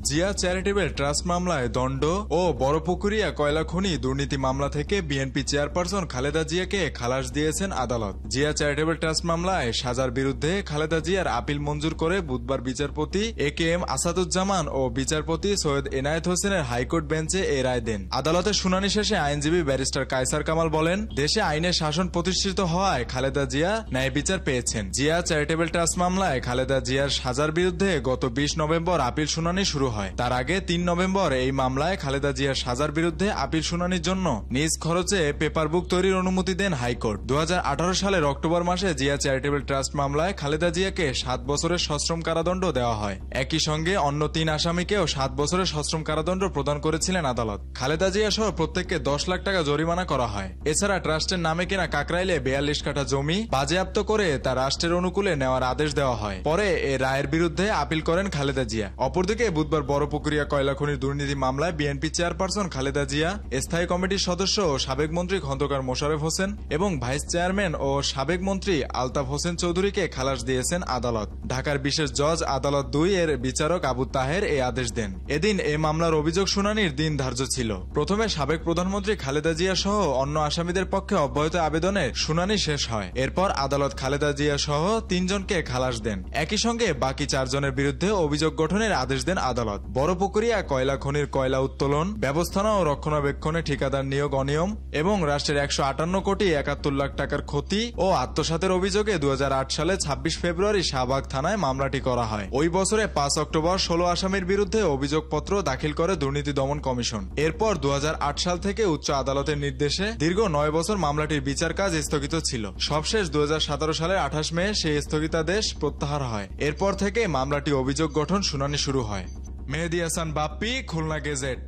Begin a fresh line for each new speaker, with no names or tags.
Zia charitable trust মামলায় দণ্ড ও বড়পুকুরিয়া কয়লা খনি দুর্নীতি মামলা থেকে বিএনপি চেয়ারপারসন খালেদা জিয়াকে খালাস দিয়েছেন আদালত। জিয়া চ্যারিটেবল ট্রাস্ট মামলায় সাজার বিরুদ্ধে খালেদা জিয়ার আপিল মঞ্জুর করে বুধবার বিচারপতি একেএম আসাদুজ্জামান ও বিচারপতি সৈয়দ এনায়েত হোসেনের হাইকোর্ট বেঞ্চে এ রায় দেন। আদালতের শুনানি শেষে আইনজীবী ব্যারিস্টার কায়সার কামাল বলেন, দেশে আইনের শাসন প্রতিষ্ঠিত হওয়ায় খালেদা জিয়া ন্যায় বিচার পেয়েছেন। জিয়া চ্যারিটেবল ট্রাস্ট মামলায় খালেদা জিয়ার সাজার বিরুদ্ধে গত 20 নভেম্বর আপিল শুনানি শুরু হয়। তার আগে 3 নভেম্বর এই মামলায় খালেদা জিয়ার সাজার বিরুদ্ধে আপিল শুনানির জন্য নিজ খরচে পেপার বুক তৈরির অনুমতি দেন হাইকোর্ট। 2018 সালের অক্টোবর মাসে জিয়া চ্যারিটেবল ট্রাস্ট মামলায় খালেদা জিয়াকে 7 বছরের সশ্রম কারাদণ্ড দেওয়া হয়। একই সঙ্গে অন্য 3 আসামিকেও 7 বছরের সশ্রম কারাদণ্ড প্রদান করেছিলেন আদালত। খালেদা জিয়া সহ প্রত্যেককে 10 লাখ টাকা জরিমানা করা হয়। এছাড়া ট্রাস্টের নামে কেনা কাকরাইলে 42 কাঠা জমি বাজেয়াপ্ত করে তা রাষ্ট্রের অনুকূলে নেওয়ার আদেশ দেওয়া হয়। পরে এ রায়ের বিরুদ্ধে আপিল করেন খালেদা জিয়া। অপরদিকে বুধবার বড়পুকুরিয়া কয়লা খনির দুর্নীতি মামলায় বিএনপি চেয়ারপারসন খালেদা জিয়া, স্থায়ী কমিটির সদস্য ও সাবেক মন্ত্রী খন্দকার মোশাররফ হোসেন এবং ভাইস চেয়ারম্যান ও সাবেক মন্ত্রী আলতাফ হোসেন চৌধুরীকে খালাস দিয়েছেন আদালত। ঢাকার বিশেষ জজ আদালত 2 এর বিচারক আবু তাহের এই আদেশ দেন। এদিন এই মামলার অভিযোগ শুনানির দিন ধার্য ছিল। প্রথমে সাবেক প্রধানমন্ত্রী খালেদা জিয়া সহ অন্য আসামিদের পক্ষে অব্যাহত আবেদনের শুনানি শেষ হয়। এরপর আদালত খালেদা জিয়া সহ 3 জনকে খালাস দেন। একই সঙ্গে বাকি 4 জনের বিরুদ্ধে অভিযোগ গঠনের আদেশ দেন আদালত। বড়পুকুরিয়া কয়লা খনির কয়লা উত্তোলন, ব্যবস্থাপনা ও রক্ষণাবেক্ষণে ঠিকাদার নিয়োগ অনিয়ম এবং রাষ্ট্রের 158 কোটি 71 লাখ টাকার ক্ষতি ও আত্মসাতের অভিযোগে 2008 সালে 26 ফেব্রুয়ারি শাহবাগ থানায় মামলাটি করা হয়। ওই বছরে 5 অক্টোবর 16 আসামির বিরুদ্ধে অভিযোগপত্র দাখিল করে দুর্নীতি দমন কমিশন। এরপর 2008 সাল থেকে উচ্চ আদালতের নির্দেশে দীর্ঘ 9 বছর মামলাটির বিচার কাজ স্থগিত ছিল। সবশেষ 2017 সালের 28 মে সেই স্থগিতাদেশ প্রত্যাহার হয়। এরপর থেকে মামলাটি অভিযোগ গঠন শুনানি শুরু হয়। মেহেদী হাসান বাপ্পি, খুলনা গেজেট।